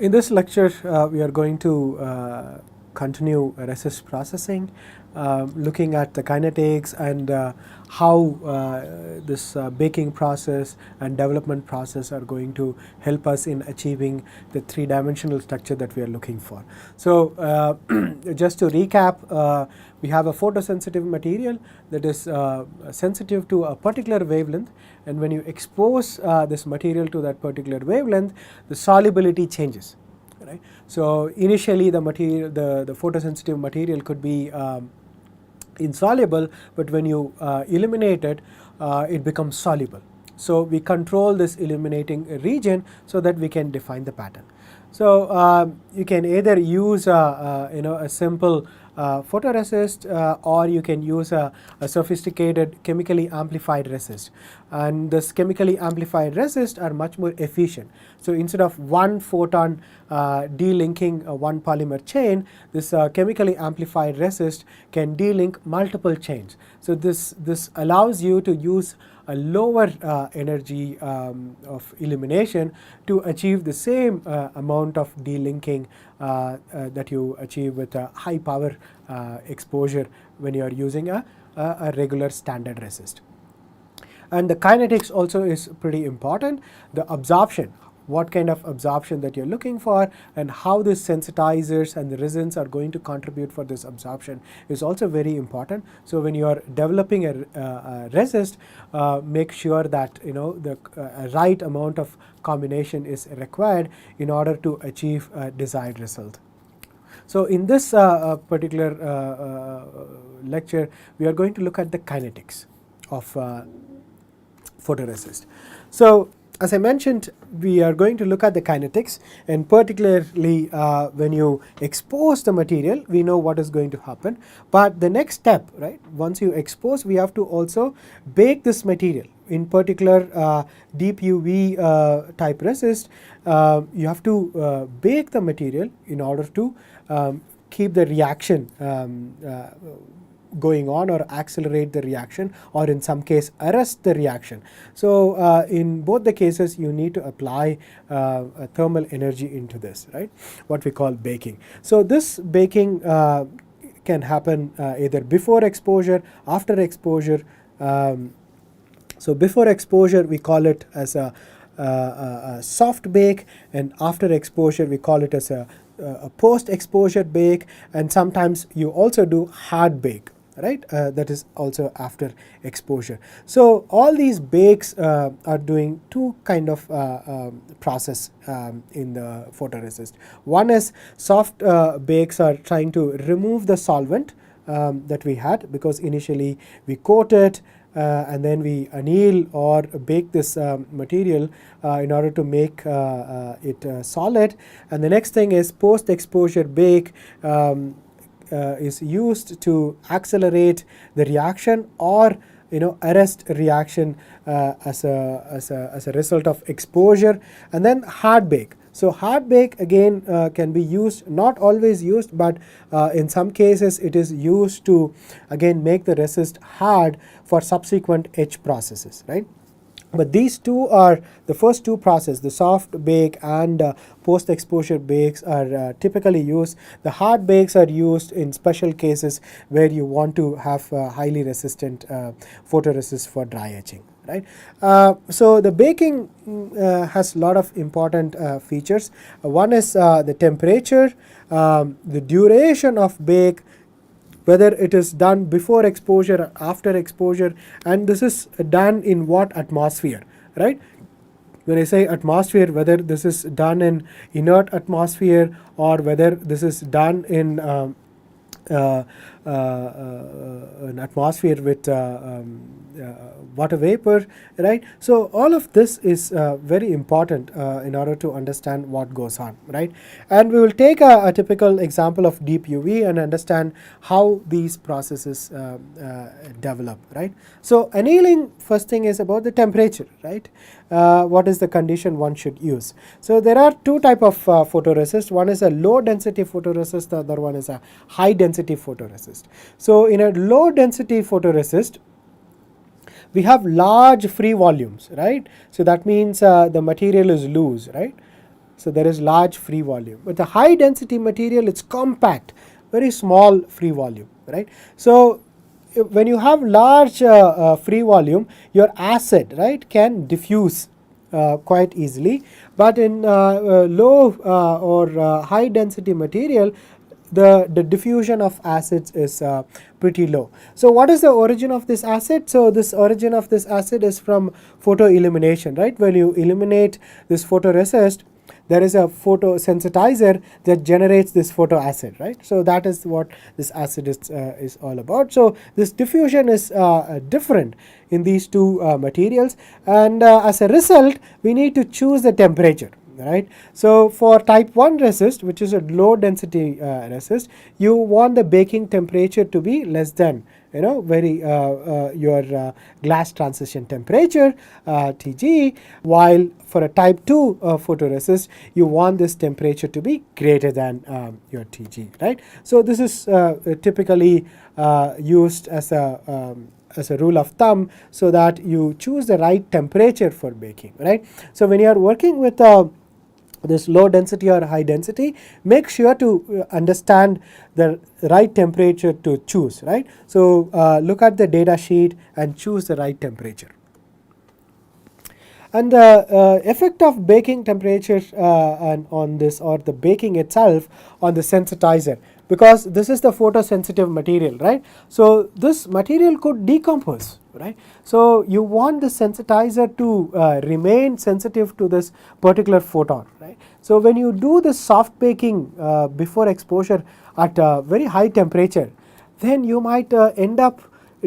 In this lecture, we are going to continue resist processing, looking at the kinetics and how this baking process and development process are going to help us in achieving the three-dimensional structure that we are looking for. So just to recap, we have a photosensitive material that is sensitive to a particular wavelength, and when you expose this material to that particular wavelength, the solubility changes. Right? So initially the material, the photosensitive material could be insoluble, but when you illuminate it, it becomes soluble. So we control this illuminating region so that we can define the pattern. So you can either use a simple photoresist, or you can use a sophisticated chemically amplified resist, and this chemically amplified resist are much more efficient. So instead of one photon delinking one polymer chain, this chemically amplified resist can delink multiple chains. So this allows you to use a lower energy of illumination to achieve the same amount of delinking that you achieve with a high power exposure when you are using a regular standard resist. And the kinetics also is pretty important. The absorption, what kind of absorption that you're looking for, and how the sensitizers and the resins are going to contribute for this absorption is also very important. So when you are developing a resist, make sure that the right amount of combination is required in order to achieve a desired result. So in this particular lecture, we are going to look at the kinetics of photoresist. So as I mentioned, we are going to look at the kinetics, and particularly when you expose the material, we know what is going to happen. But the next step, right, once you expose, we have to also bake this material. In particular, deep UV type resist, you have to bake the material in order to keep the reaction going on, or accelerate the reaction, or in some case arrest the reaction. So in both the cases you need to apply a thermal energy into this, right, what we call baking. So this baking can happen either before exposure, after exposure. So before exposure we call it as a soft bake, and after exposure we call it as a post exposure bake, and sometimes you also do hard bake, right, that is also after exposure. So all these bakes are doing two kind of process in the photoresist. One is soft bakes are trying to remove the solvent that we had, because initially we coat it and then we anneal or bake this material in order to make it solid. And the next thing is post exposure bake is used to accelerate the reaction, or arrest reaction as a result of exposure. And then hard bake. So hard bake again can be used, not always used, but in some cases it is used to again make the resist hard for subsequent etch processes, right? But these two are the first two processes, the soft bake and post exposure bakes are typically used. The hard bakes are used in special cases where you want to have highly resistant photoresist for dry etching, right? So the baking has a lot of important features. One is the temperature, the duration of bake, whether it is done before exposure or after exposure, and this is done in what atmosphere, right? When I say atmosphere, whether this is done in inert atmosphere or whether this is done in an atmosphere with water vapor, right? So all of this is very important in order to understand what goes on, right? And we will take a typical example of deep UV and understand how these processes develop, right? So annealing, first thing is about the temperature, right? What is the condition one should use? So there are two type of photoresist. One is a low density photoresist, the other one is a high density photoresist. So in a low density photoresist, we have large free volumes, right? So that means the material is loose, right? So there is large free volume. With a high density material, it's compact, very small free volume, right? So when you have large free volume, your acid, right, can diffuse quite easily, but in low or high density material, the diffusion of acids is pretty low. So what is the origin of this acid? So this origin of this acid is from photoillumination, right? When you illuminate this photoresist, there is a photosensitizer that generates this photoacid, right? So that is what this acid is all about. So this diffusion is different in these two materials, and as a result, we need to choose the temperature, right? So for type 1 resist, which is a low density resist, you want the baking temperature to be less than, your glass transition temperature, Tg, while for a type 2 photoresist, you want this temperature to be greater than your Tg, right? So this is typically used as a rule of thumb, so that you choose the right temperature for baking, right? So when you are working with this low density or high density, make sure to understand the right temperature to choose, right? So look at the data sheet and choose the right temperature. And the effect of baking temperature and on this, or the baking itself, on the sensitizer, because this is the photosensitive material, right? So this material could decompose, right? So you want the sensitizer to remain sensitive to this particular photon, right? So when you do the soft baking before exposure at a very high temperature, then you might end up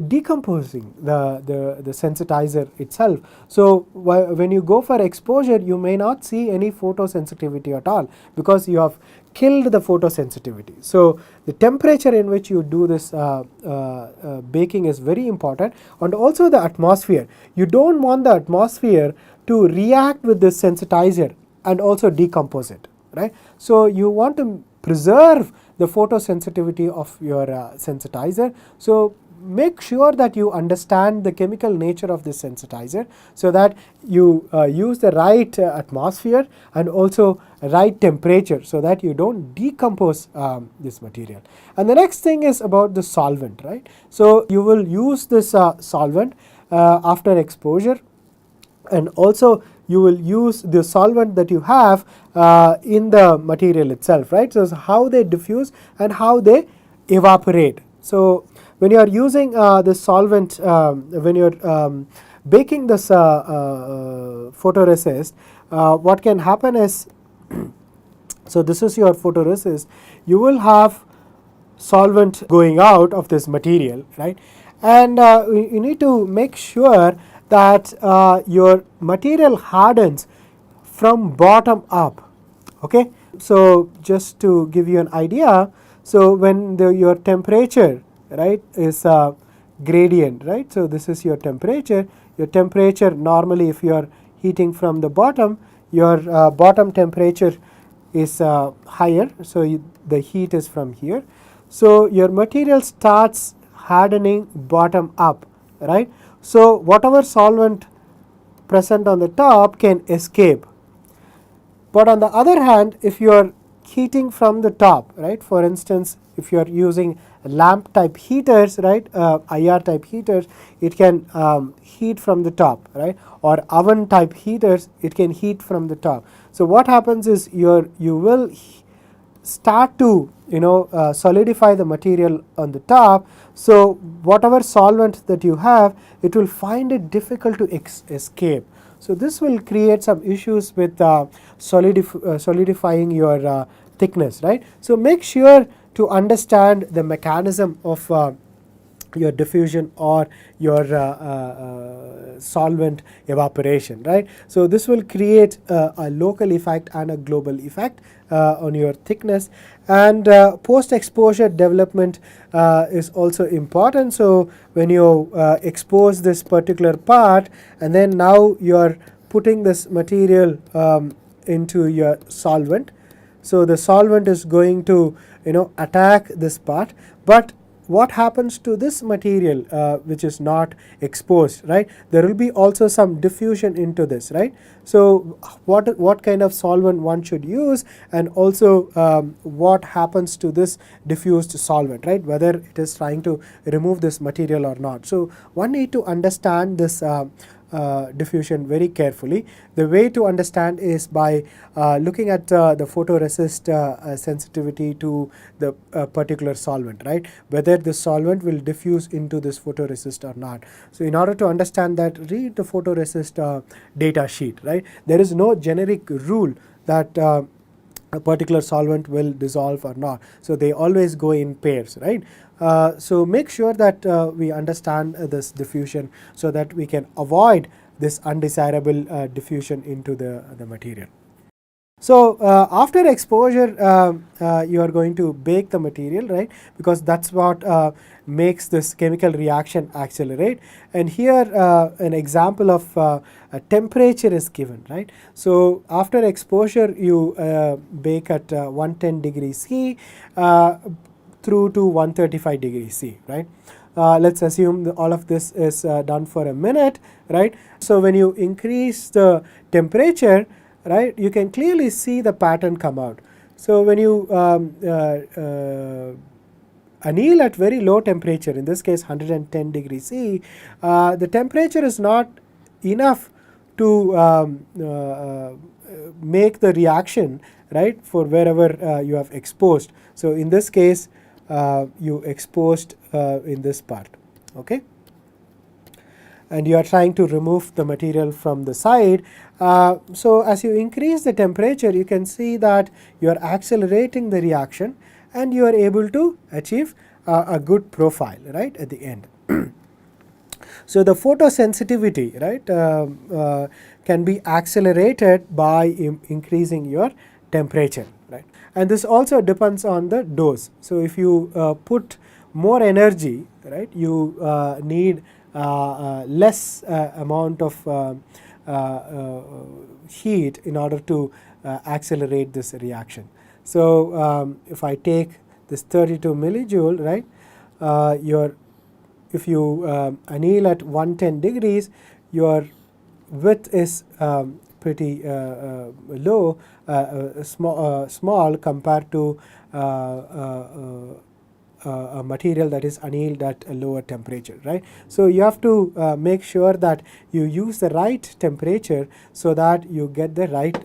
decomposing the sensitizer itself. So when you go for exposure, you may not see any photosensitivity at all, because you have killed the photosensitivity. So the temperature in which you do this baking is very important, and also the atmosphere. You don't want the atmosphere to react with this sensitizer and also decompose it, right? So you want to preserve the photosensitivity of your sensitizer. So make sure that you understand the chemical nature of this sensitizer, so that you use the right atmosphere and also right temperature, so that you don't decompose this material. And the next thing is about the solvent, right? So you will use this solvent after exposure, and also you will use the solvent that you have in the material itself, right? So how they diffuse and how they evaporate. So when you are using this solvent, when you are baking this photoresist, what can happen is, so this is your photoresist, you will have solvent going out of this material, right? And you need to make sure that your material hardens from bottom up, okay? So just to give you an idea, so when your temperature, right, is gradient, right? So this is your temperature. Your temperature normally, if you are heating from the bottom, your bottom temperature is higher, so the heat is from here. So your material starts hardening bottom up, right? So whatever solvent present on the top can escape. But on the other hand, if you are heating from the top, right, for instance, if you are using lamp type heaters, right, IR type heaters, it can heat from the top, right, or oven type heaters, it can heat from the top. So what happens is you will start to solidify the material on the top. So whatever solvent that you have, it will find it difficult to escape. So this will create some issues with solidifying your thickness, right? So make sure to understand the mechanism of your diffusion or your solvent evaporation, right? So this will create a local effect and a global effect on your thickness. And post-exposure development is also important. So when you expose this particular part, and then now you're putting this material into your solvent, so the solvent is going to attack this part, but what happens to this material which is not exposed, right? There will be also some diffusion into this, right? So what kind of solvent one should use, and also what happens to this diffused solvent, right? Whether it is trying to remove this material or not. So one need to understand this diffusion very carefully. The way to understand is by looking at the photoresist sensitivity to the particular solvent, right? Whether the solvent will diffuse into this photoresist or not. So in order to understand that, read the photoresist data sheet, right? There is no generic rule that a particular solvent will dissolve or not. So they always go in pairs, right? So make sure that we understand this diffusion so that we can avoid this undesirable diffusion into the material. So after exposure, you are going to bake the material, right? Because that's what makes this chemical reaction accelerate. And here an example of a temperature is given, right? So after exposure, you bake at 110 degrees C through to 135 degrees C, right? Let's assume all of this is done for a minute, right? So when you increase the temperature, right, you can clearly see the pattern come out. So when you anneal at very low temperature, in this case 110 degrees C, the temperature is not enough to make the reaction, right, for wherever you have exposed. So in this case you exposed in this part, okay, and you are trying to remove the material from the side. So as you increase the temperature, you can see that you are accelerating the reaction and you are able to achieve a good profile, right, at the end. So the photosensitivity, right, can be accelerated by increasing your temperature, right? And this also depends on the dose. So if you put more energy, right, you need less amount of heat in order to accelerate this reaction. So if I take this 32 millijoule, right, if you anneal at 110 degrees, your width is pretty low, small compared to a material that is annealed at a lower temperature, right? So you have to make sure that you use the right temperature so that you get the right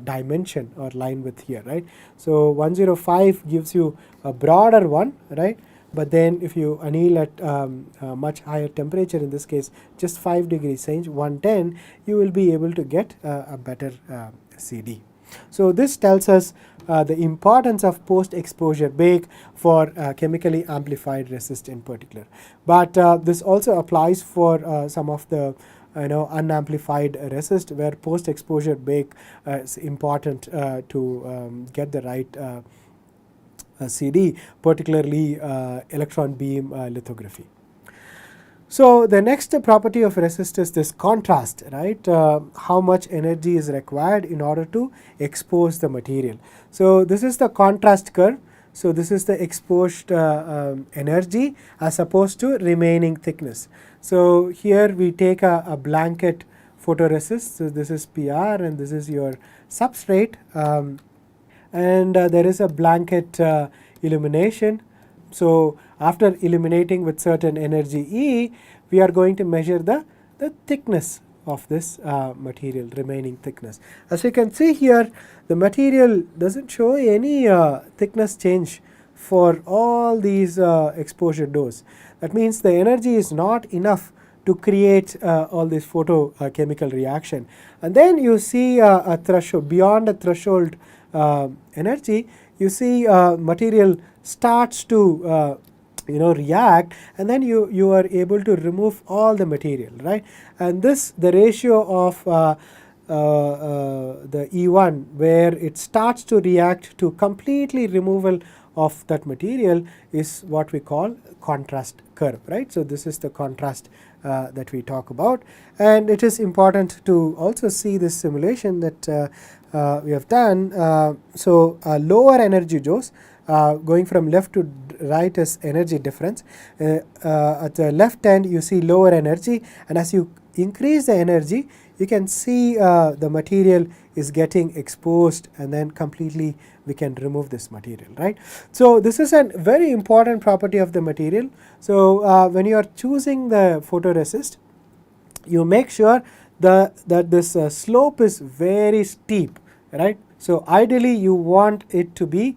dimension or line width here, right? So 105 gives you a broader one, right? But then if you anneal at a much higher temperature, in this case just 5 degrees range, 110, you will be able to get a better CD. So this tells us the importance of post-exposure bake for chemically amplified resist in particular. But this also applies for some of the unamplified resist, where post-exposure bake is important to get the right CD, particularly electron beam lithography. So the next property of resist is this contrast, right? How much energy is required in order to expose the material. So this is the contrast curve. So this is the exposed energy as opposed to remaining thickness. So here we take a blanket photoresist. So this is PR and this is your substrate. And there is a blanket illumination. So after illuminating with certain energy E, we are going to measure the thickness of this material, remaining thickness. As you can see here, the material doesn't show any thickness change for all these exposure dose. That means the energy is not enough to create all this photochemical reaction. And then you see a threshold, beyond a threshold energy, you see material starts to react, and then you are able to remove all the material, right? And this, the ratio of the E1, where it starts to react to completely removal of that material, is what we call contrast curve, right? So this is the contrast that we talk about, and it is important to also see this simulation that we have done. So a lower energy dose, going from left to right is energy difference. At the left end you see lower energy, and as you increase the energy, you can see the material is getting exposed, and then completely we can remove this material, right? So this is a very important property of the material. So when you are choosing the photoresist, you make sure that this slope is very steep, right? So ideally you want it to be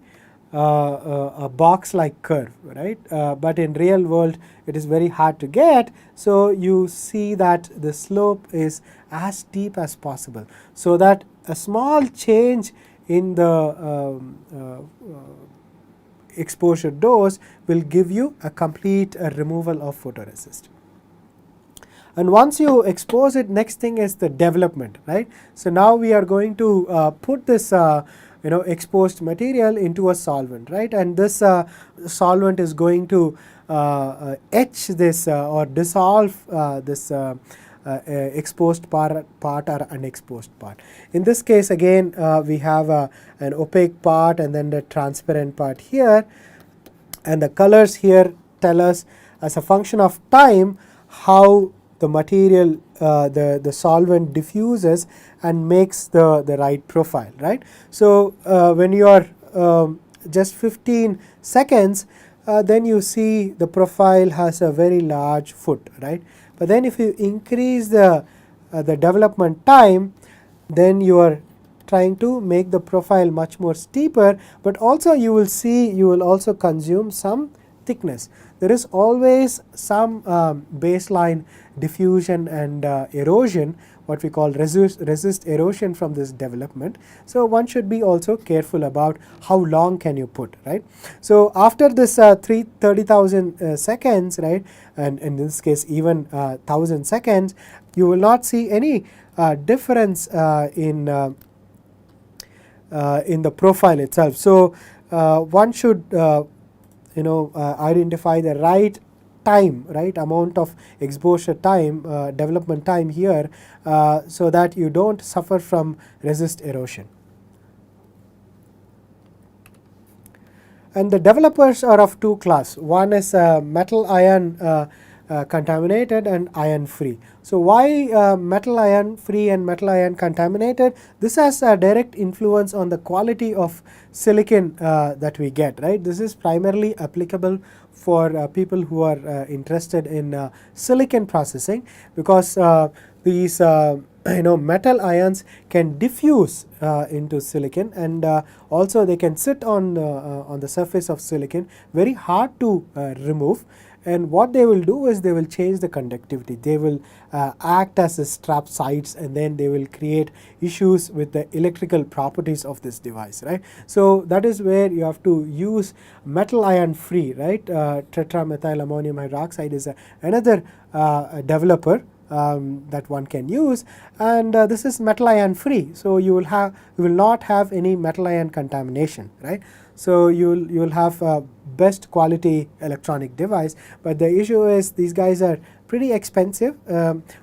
a box like curve, right? But in real world it is very hard to get, so you see that the slope is as steep as possible, so that a small change in the exposure dose will give you a complete removal of photoresist. And once you expose it, next thing is the development, right? So now we are going to put this exposed material into a solvent, right? And this solvent is going to etch this or dissolve this exposed part or unexposed part. In this case again we have an opaque part and then the transparent part here, and the colors here tell us as a function of time how the material, the solvent diffuses and makes the right profile, right? So when you are just 15 seconds, then you see the profile has a very large foot, right? But then if you increase the development time, then you are trying to make the profile much more steeper, but also you will see, you will also consume some thickness. There is always some baseline diffusion and erosion, what we call resist erosion from this development. So one should be also careful about how long can you put, right? So after this 30,000 seconds, right, and in this case even 1,000 seconds, you will not see any difference in the profile itself. So one should identify the right time, right amount of exposure time, development time here, so that you don't suffer from resist erosion. And the developers are of two class. One is metal ion contaminated and ion free. So why metal ion free and metal ion contaminated? This has a direct influence on the quality of silicon that we get, right? This is primarily applicable for people who are interested in silicon processing, because these metal ions can diffuse into silicon, and also they can sit on the surface of silicon, very hard to remove. And what they will do is they will change the conductivity. They will act as a strap sites, and then they will create issues with the electrical properties of this device, right? So that is where you have to use metal ion free, right? Tetramethyl ammonium hydroxide is another developer that one can use, and this is metal ion free, so you will not have any metal ion contamination, right? So you will have a best quality electronic device, but the issue is these guys are pretty expensive,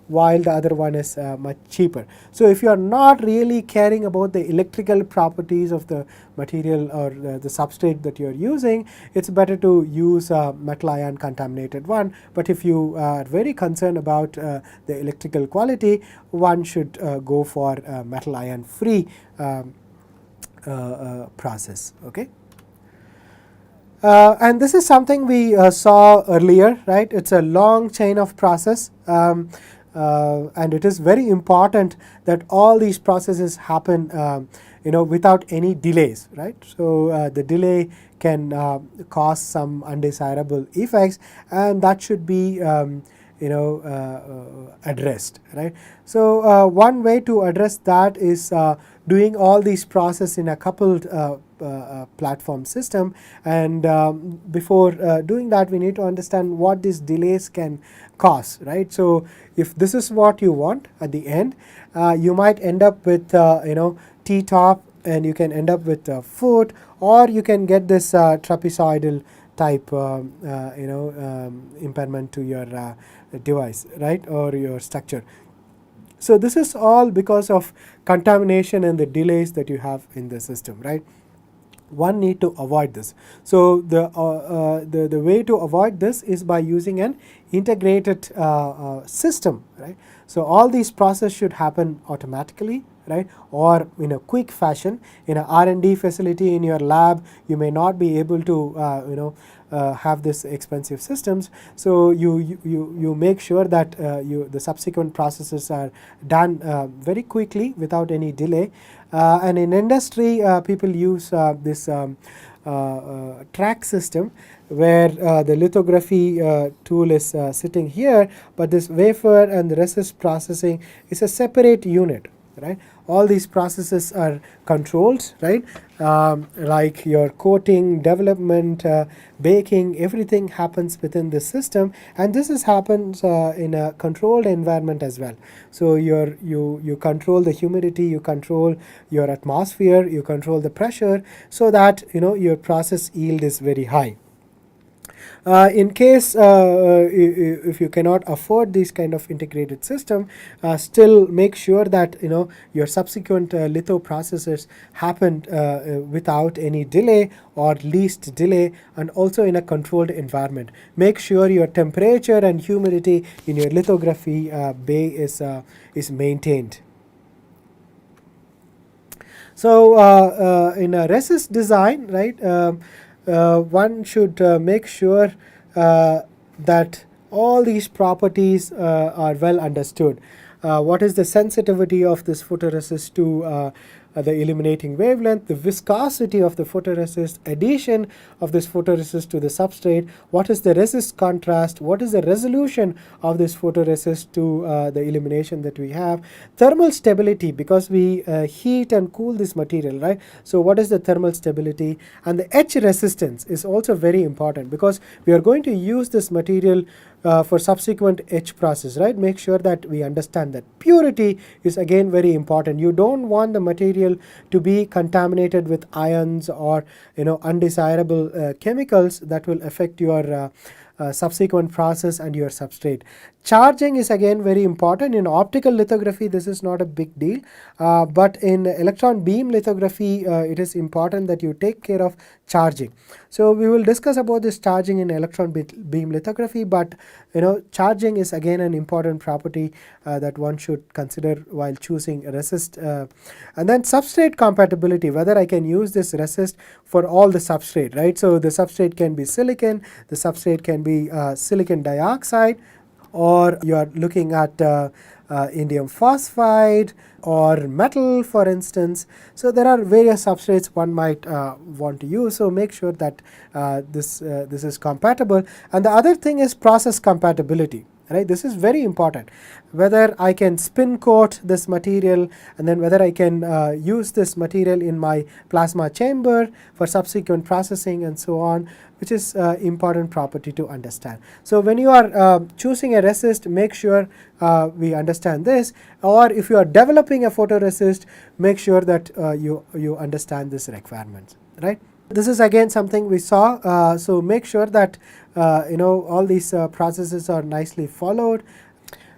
while the other one is much cheaper. So if you are not really caring about the electrical properties of the material or the substrate that you are using, it's better to use a metal ion contaminated one. But if you are very concerned about the electrical quality, one should go for metal ion free process, okay? And this is something we saw earlier, right? It's a long chain of process, and it is very important that all these processes happen without any delays, right? So the delay can cause some undesirable effects, and that should be addressed, right? So one way to address that is doing all these processes in a coupled platform system, and before doing that we need to understand what these delays can cause, right? So if this is what you want at the end, you might end up with T-top, and you can end up with a foot, or you can get this trapezoidal type impairment to your device, right, or your structure. So this is all because of contamination and the delays that you have in the system, right? one need to avoid this. So the way to avoid this is by using an integrated system, right? So all these processes should happen automatically, right, or in a quick fashion. In a R&D facility in your lab, you may not be able to have this expensive systems. So you make sure that the subsequent processes are done very quickly without any delay. And in industry, people use this track system, where the lithography tool is sitting here, but this wafer and the resist processing is a separate unit, right? All these processes are controlled, right? Like your coating, development, baking, everything happens within the system, and this happens in a controlled environment as well. So you control the humidity, you control your atmosphere, you control the pressure, so that your process yield is very high. In case if you cannot afford this kind of integrated system, still make sure that your subsequent litho processes happen without any delay or least delay, and also in a controlled environment. Make sure your temperature and humidity in your lithography bay is maintained. So in a resist design, right, one should make sure that all these properties are well understood. What is the sensitivity of this photoresist to the illuminating wavelength, the viscosity of the photoresist, adhesion of this photoresist to the substrate, what is the resist contrast, what is the resolution of this photoresist to the illumination that we have, thermal stability, because we heat and cool this material, right? So what is the thermal stability, and the etch resistance is also very important, because we are going to use this material for subsequent etch process, right? Make sure that we understand that. Purity is again very important. You don't want the material to be contaminated with ions or undesirable chemicals that will affect your subsequent process and your substrate. Charging is again very important. In optical lithography, this is not a big deal, but in electron beam lithography, it is important that you take care of charging. So we will discuss about this charging in electron beam lithography, but charging is again an important property that one should consider while choosing a resist. And then substrate compatibility, whether I can use this resist for all the substrate, right? So the substrate can be silicon, the substrate can be silicon dioxide, or you are looking at indium phosphide or metal, for instance. So there are various substrates one might want to use. So make sure that this is compatible. And the other thing is process compatibility, right? This is very important. Whether I can spin coat this material, and then whether I can use this material in my plasma chamber for subsequent processing and so on, which is important property to understand. So when you are choosing a resist, make sure we understand this, or if you are developing a photoresist, make sure that you understand this requirements, right? This is again something we saw, so make sure that all these processes are nicely followed.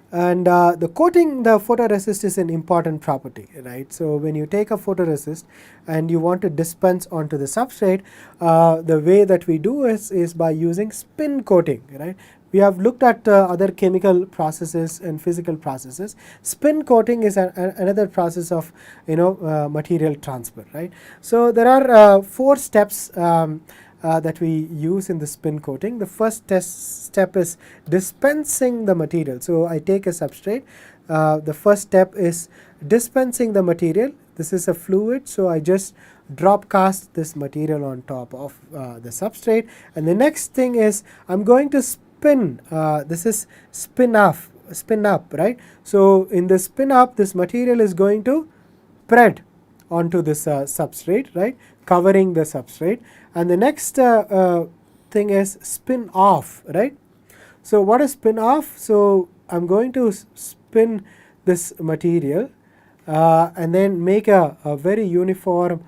And the coating the photoresist is an important property, right? So when you take a photoresist and you want to dispense onto the substrate, the way that we do is by using spin coating, right? We have looked at other chemical processes and physical processes. Spin coating is another process of material transfer, right? So there are 4 steps that we use in the spin coating. The first step is dispensing the material. So I take a substrate. The first step is dispensing the material. This is a fluid, so I just drop cast this material on top of the substrate. And the next thing is I'm going to spin. This is spin up, right? So in the spin up, this material is going to spread onto this substrate, right, covering the substrate. And the next thing is spin off, right? So what is spin off? So I'm going to spin this material and then make a very uniform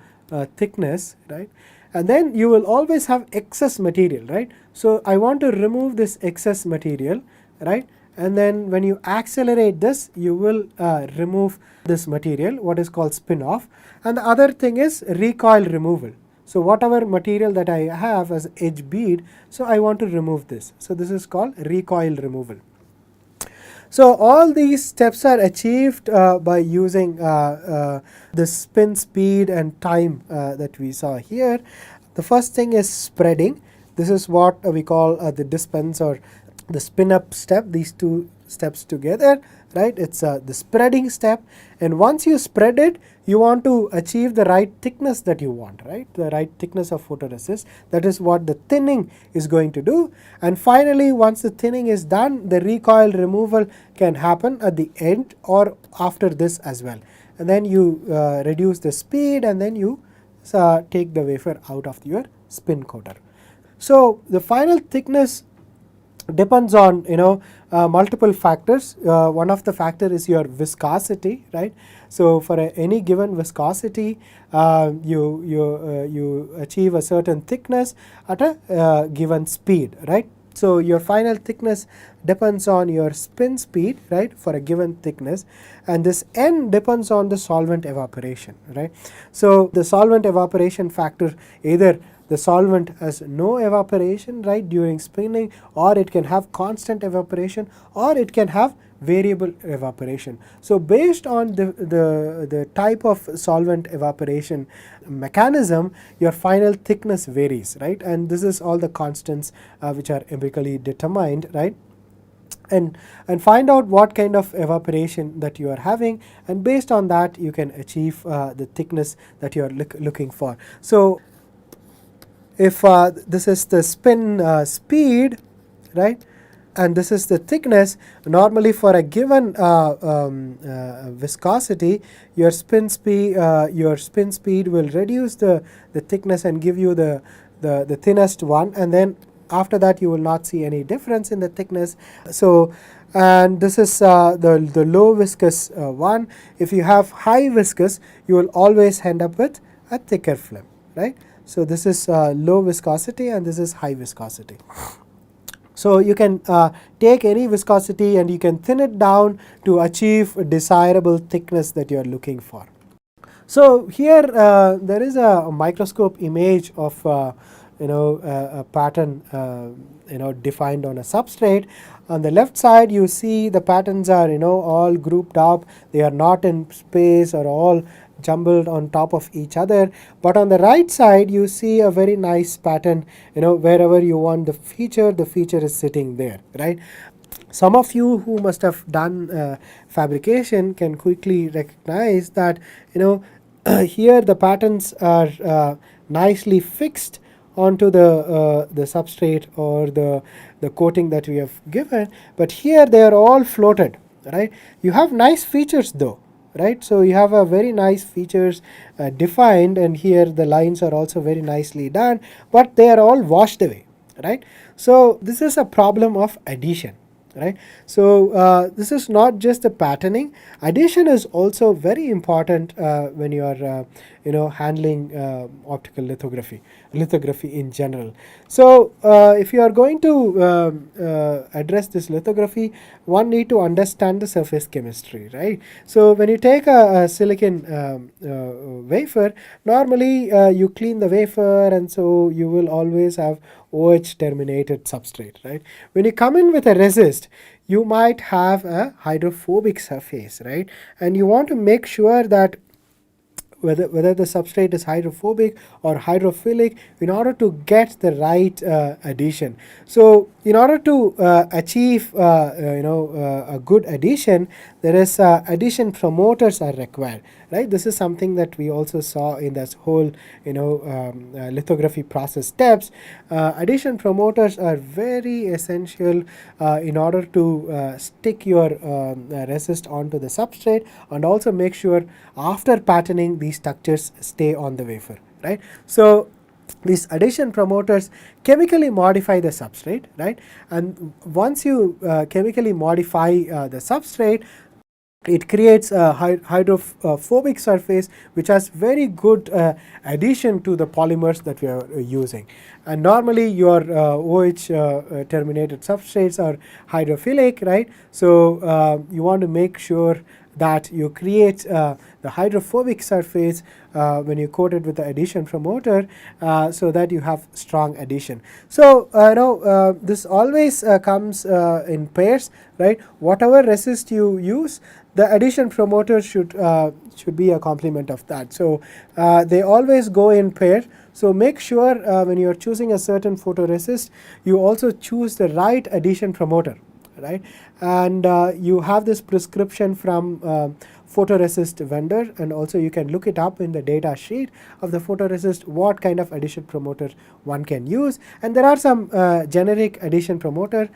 thickness, right? And then you will always have excess material, right? So I want to remove this excess material, right? And then when you accelerate this, you will remove this material, what is called spin off. And the other thing is recoil removal. So whatever material that I have as edge bead, so I want to remove this. So this is called recoil removal. So all these steps are achieved by using the spin speed and time that we saw here. The first thing is spreading. This is what we call the dispense or the spin up step, these two steps together, right? It's the spreading step, and once you spread it, you want to achieve the right thickness that you want, right? The right thickness of photoresist. That is what the thinning is going to do. And finally, once the thinning is done, the recoil removal can happen at the end or after this as well. And then you reduce the speed, and then you take the wafer out of your spin coater. So the final thickness depends on multiple factors. One of the factor is your viscosity, right? So for any given viscosity, you achieve a certain thickness at a given speed, right? So your final thickness depends on your spin speed, right, for a given thickness, and this n depends on the solvent evaporation, right? So the solvent evaporation factor, either the solvent has no evaporation, right, during spinning, or it can have constant evaporation, or it can have variable evaporation. So based on the type of solvent evaporation mechanism, your final thickness varies, right? And this is all the constants which are empirically determined, right? And find out what kind of evaporation that you are having, and based on that you can achieve the thickness that you are looking for. So if this is the spin speed, right, and this is the thickness, normally for a given viscosity, your spin speed will reduce the thickness and give you the thinnest one, and then after that you will not see any difference in the thickness. So, and this is the low viscous one. If you have high viscous, you will always end up with a thicker film, right? So this is low viscosity, and this is high viscosity. So you can take any viscosity and you can thin it down to achieve a desirable thickness that you are looking for. So here there is a microscope image of a pattern defined on a substrate. On the left side you see the patterns are all grouped up. They are not in space or all jumbled on top of each other, but on the right side you see a very nice pattern. Wherever you want the feature is sitting there, right? Some of you who must have done fabrication can quickly recognize that here the patterns are nicely fixed onto the substrate or the coating that we have given, but here they are all floated, right? You have nice features though, right? So you have a very nice features defined, and here the lines are also very nicely done, but they are all washed away, right? So this is a problem of adhesion, right? So this is not just the patterning. Adhesion is also very important when you are handling optical lithography in general. So if you are going to address this lithography, one need to understand the surface chemistry, right? So when you take a silicon wafer, normally you clean the wafer, and so you will always have OH terminated substrate, right? When you come in with a resist, you might have a hydrophobic surface, right? And you want to make sure that whether the substrate is hydrophobic or hydrophilic in order to get the right adhesion. So in order to achieve a good adhesion, there is adhesion promoters are required, right? This is something that we also saw in this whole lithography process steps. Adhesion promoters are very essential in order to stick your resist onto the substrate, and also make sure after patterning these structures stay on the wafer, right? So these adhesion promoters chemically modify the substrate, right? And once you chemically modify the substrate, it creates a hydrophobic surface which has very good adhesion to the polymers that we are using. And normally your OH terminated substrates are hydrophilic, right? So you want to make sure that you create the hydrophobic surface when you coat it with the adhesion promoter, so that you have strong adhesion. So this always comes in pairs, right? Whatever resist you use, the adhesion promoter should be a complement of that. So they always go in pair. So make sure when you are choosing a certain photoresist, you also choose the right adhesion promoter, right? And you have this prescription from photoresist vendor, and also you can look it up in the data sheet of the photoresist what kind of adhesion promoter one can use. And there are some generic adhesion promoter,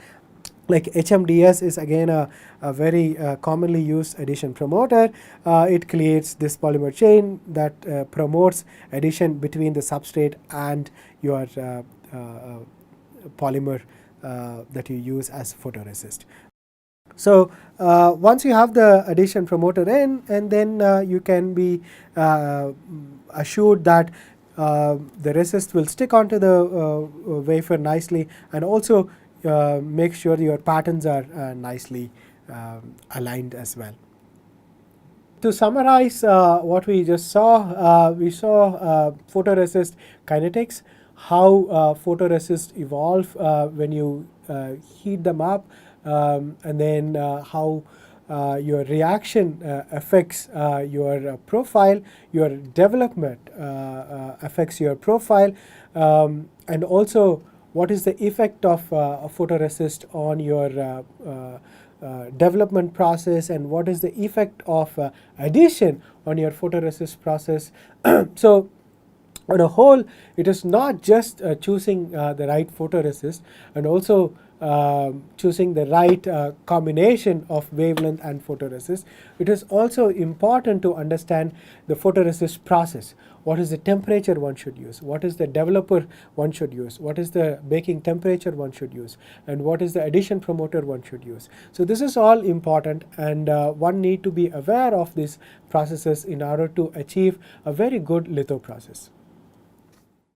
like HMDS is again a very commonly used adhesion promoter. It creates this polymer chain that promotes adhesion between the substrate and your polymer that you use as photoresist. So once you have the adhesion promoter in, and then you can be assured that the resist will stick onto the wafer nicely, and also make sure your patterns are nicely aligned as well. To summarize what we just saw, we saw photoresist kinetics, how photoresist evolve when you heat them up, and then how your reaction affects your profile, your development affects your profile, and also what is the effect of photoresist on your development process, and what is the effect of adhesion on your photoresist process. So on a whole, it is not just choosing the right photoresist, and also choosing the right combination of wavelength and photoresist. It is also important to understand the photoresist process. What is the temperature one should use? What is the developer one should use? What is the baking temperature one should use? And what is the adhesion promoter one should use? So this is all important, and one need to be aware of these processes in order to achieve a very good litho process.